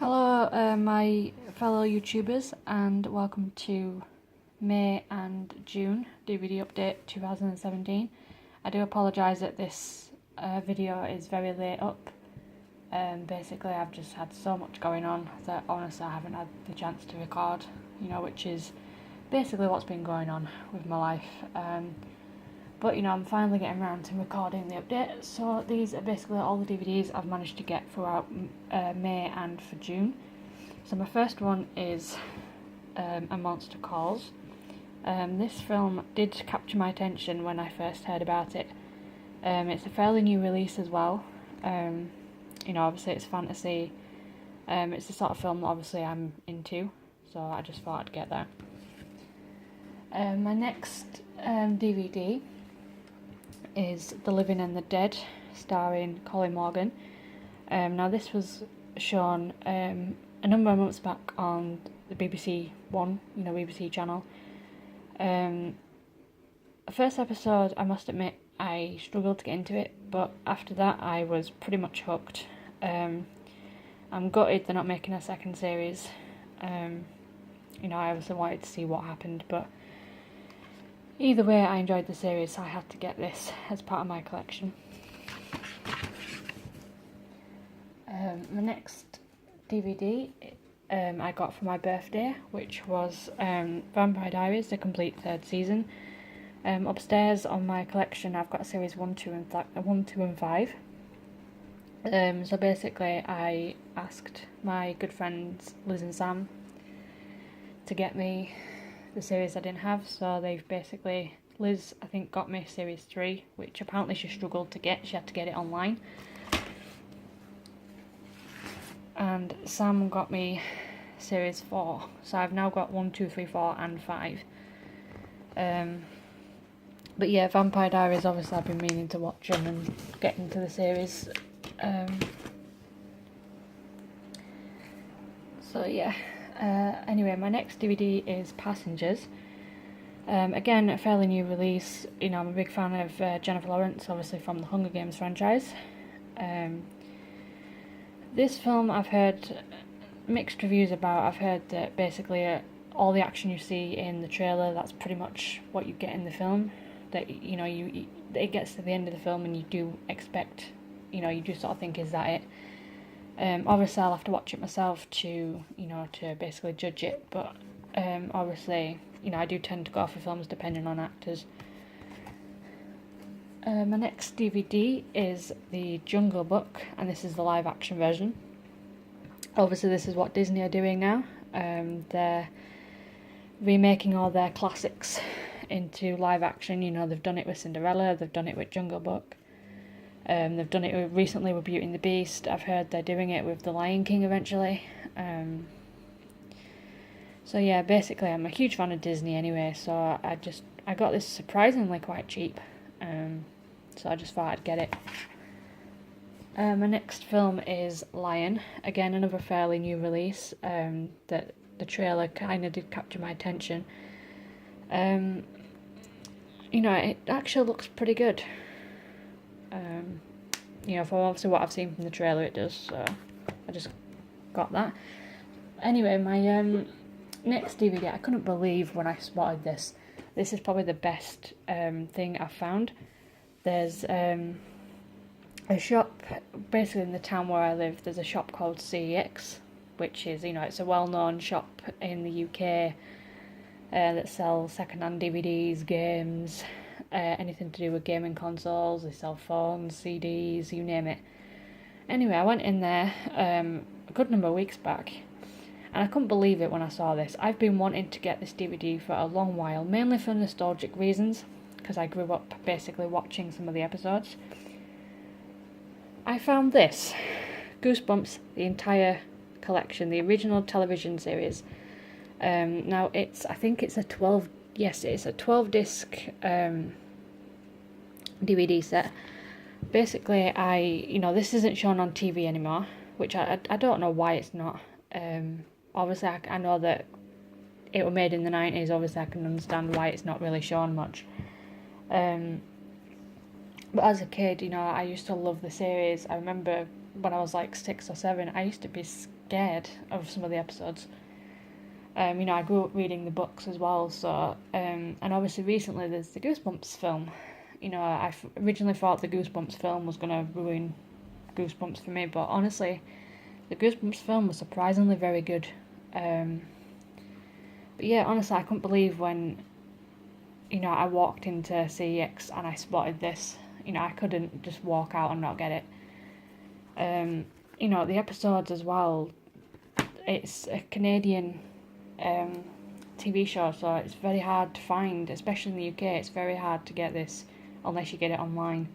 Hello, my fellow YouTubers, and welcome to May and June DVD update 2017. I do apologise that this video is very late up. Basically, I've just had so much going on that honestly I haven't had the chance to record, which is basically what's been going on with my life. But I'm finally getting around to recording the update. So these are basically all the DVDs I've managed to get throughout May and for June. So my first one is A Monster Calls. This film did capture my attention when I first heard about it. It's a fairly new release as well. Obviously it's fantasy. It's the sort of film that obviously I'm into, so I just thought I'd get that. My next DVD is The Living and the Dead, starring Colin Morgan. Now this was shown a number of months back on the BBC One, BBC channel. The first episode, I must admit, I struggled to get into it, but after that I was pretty much hooked. I'm gutted they're not making a second series. I obviously wanted to see what happened, but either way, I enjoyed the series, so I had to get this as part of my collection. My next DVD I got for my birthday, which was Vampire Diaries, the complete third season. Upstairs on my collection, I've got series 1, 2 and 5. So basically, I asked my good friends Liz and Sam to get me the series I didn't have, so they've basically, Liz I think got me series 3, which apparently she struggled to get, she had to get it online, and Sam got me series 4, so I've now got 1, 2, 3, 4 and 5. But yeah, Vampire Diaries, obviously I've been meaning to watch them and get into the series. So yeah. Anyway, my next DVD is Passengers. Again, a fairly new release. I'm a big fan of Jennifer Lawrence, obviously from the Hunger Games franchise. This film I've heard mixed reviews about. I've heard that basically all the action you see in the trailer, that's pretty much what you get in the film. That it gets to the end of the film and you do expect, you do sort of think, is that it? Obviously I'll have to watch it myself to basically judge it, but obviously, I do tend to go for films depending on actors. My next DVD is The Jungle Book, and this is the live action version. Obviously this is what Disney are doing now. They're remaking all their classics into live action. They've done it with Cinderella, they've done it with Jungle Book. They've done it recently with Beauty and the Beast. I've heard they're doing it with The Lion King eventually. So yeah, basically I'm a huge fan of Disney anyway, so I got this surprisingly quite cheap. So I just thought I'd get it. My next film is Lion. Again, another fairly new release. That the trailer kind of did capture my attention. It actually looks pretty good. For obviously what I've seen from the trailer, it does, so I just got that. Anyway, my next DVD, I couldn't believe when I spotted this. This is probably the best thing I've found. There's a shop, basically in the town where I live, there's a shop called CEX, which is, it's a well-known shop in the UK that sells second-hand DVDs, games, anything to do with gaming consoles. They sell phones, CDs, you name it. Anyway, I went in there a good number of weeks back, and I couldn't believe it when I saw this. I've been wanting to get this DVD for a long while, mainly for nostalgic reasons, because I grew up basically watching some of the episodes. I found this, Goosebumps, the entire collection, the original television series. Now I think it's a 12 disc DVD set. Basically, this isn't shown on TV anymore, which I don't know why it's not. Obviously I know that it was made in the 90s, obviously I can understand why it's not really shown much. But as a kid, I used to love the series. I remember when I was like 6 or 7, I used to be scared of some of the episodes. You know, I grew up reading the books as well, so, and obviously recently there's the Goosebumps film. You know, I originally thought the Goosebumps film was going to ruin Goosebumps for me, but honestly, the Goosebumps film was surprisingly very good. But yeah, honestly, I couldn't believe when, you know, I walked into CEX and I spotted this. You know, I couldn't just walk out and not get it. You know, the episodes as well, it's a Canadian TV show, so it's very hard to find, especially in the UK. It's very hard to get this unless you get it online.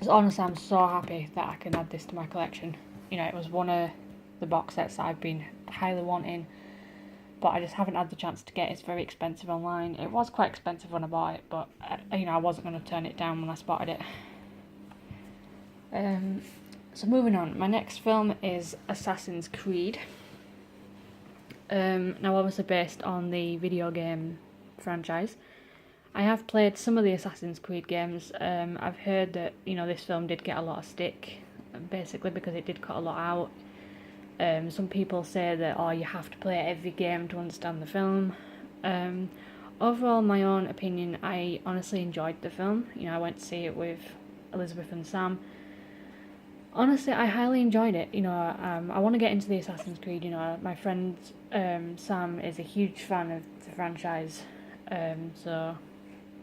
So honestly, I'm so happy that I can add this to my collection. You know, it was one of the box sets that I've been highly wanting, but I just haven't had the chance to get it. It's very expensive online. It was quite expensive when I bought it, but you know, I wasn't going to turn it down when I spotted it. So moving on, my next film is Assassin's Creed. Now obviously based on the video game franchise. I have played some of the Assassin's Creed games. I've heard that, you know, this film did get a lot of stick, basically because it did cut a lot out. Some people say that, oh, you have to play every game to understand the film. Overall, my own opinion, I honestly enjoyed the film. You know, I went to see it with Elizabeth and Sam. Honestly, I highly enjoyed it. You know, I want to get into the Assassin's Creed. You know, my friend Sam is a huge fan of the franchise, so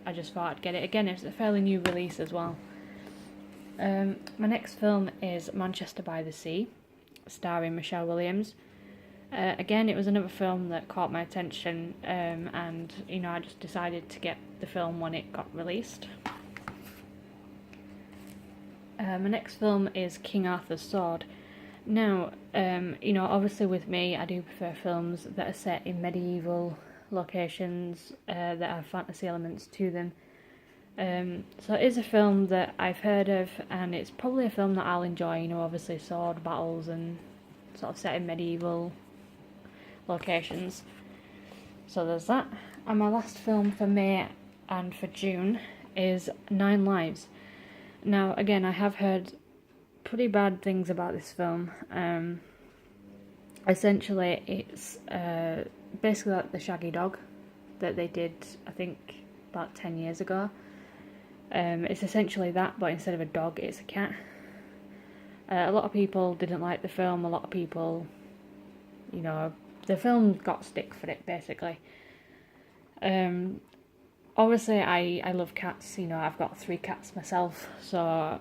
I just thought I'd get it. Again, it's a fairly new release as well. My next film is Manchester by the Sea, starring Michelle Williams. Again, it was another film that caught my attention, and you know, I just decided to get the film when it got released. My next film is King Arthur's Sword. Now, you know, obviously with me, I do prefer films that are set in medieval locations, that have fantasy elements to them. So it is a film that I've heard of, and it's probably a film that I'll enjoy. You know, obviously sword battles and sort of set in medieval locations. So there's that. And my last film for May and for June is 9 Lives. Now, again, I have heard pretty bad things about this film. Essentially, it's basically like the Shaggy Dog that they did, I think, about 10 years ago. It's essentially that, but instead of a dog, it's a cat. A lot of people didn't like the film. A lot of people, you know, the film got stick for it, basically. Obviously, I love cats. You know, I've got 3 cats myself, so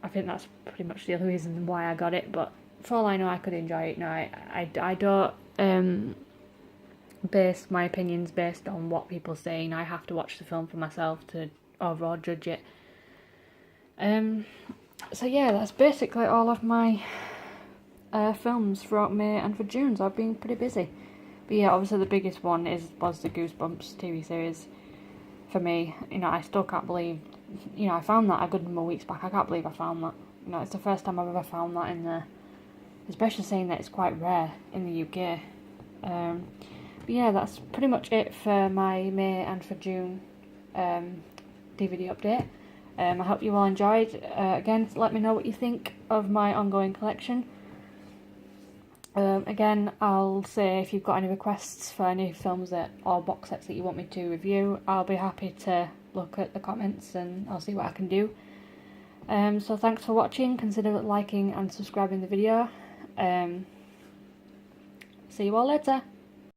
I think that's pretty much the other reason why I got it. But for all I know, I could enjoy it. You know, I don't base my opinions based on what people say. You know, I have to watch the film for myself to overall judge it. So yeah, that's basically all of my films throughout May and for June. So I've been pretty busy. But yeah, obviously the biggest one was the Goosebumps TV series. For me, you know, I still can't believe, you know, I found that a good number of weeks back. I can't believe I found that. You know, it's the first time I've ever found that in there, especially seeing that it's quite rare in the UK. But yeah, that's pretty much it for my May and for June DVD update. I hope you all enjoyed. Again, let me know what you think of my ongoing collection. Again, I'll say if you've got any requests for any films or box sets that you want me to review, I'll be happy to look at the comments and I'll see what I can do. So thanks for watching. Consider liking and subscribing the video. See you all later.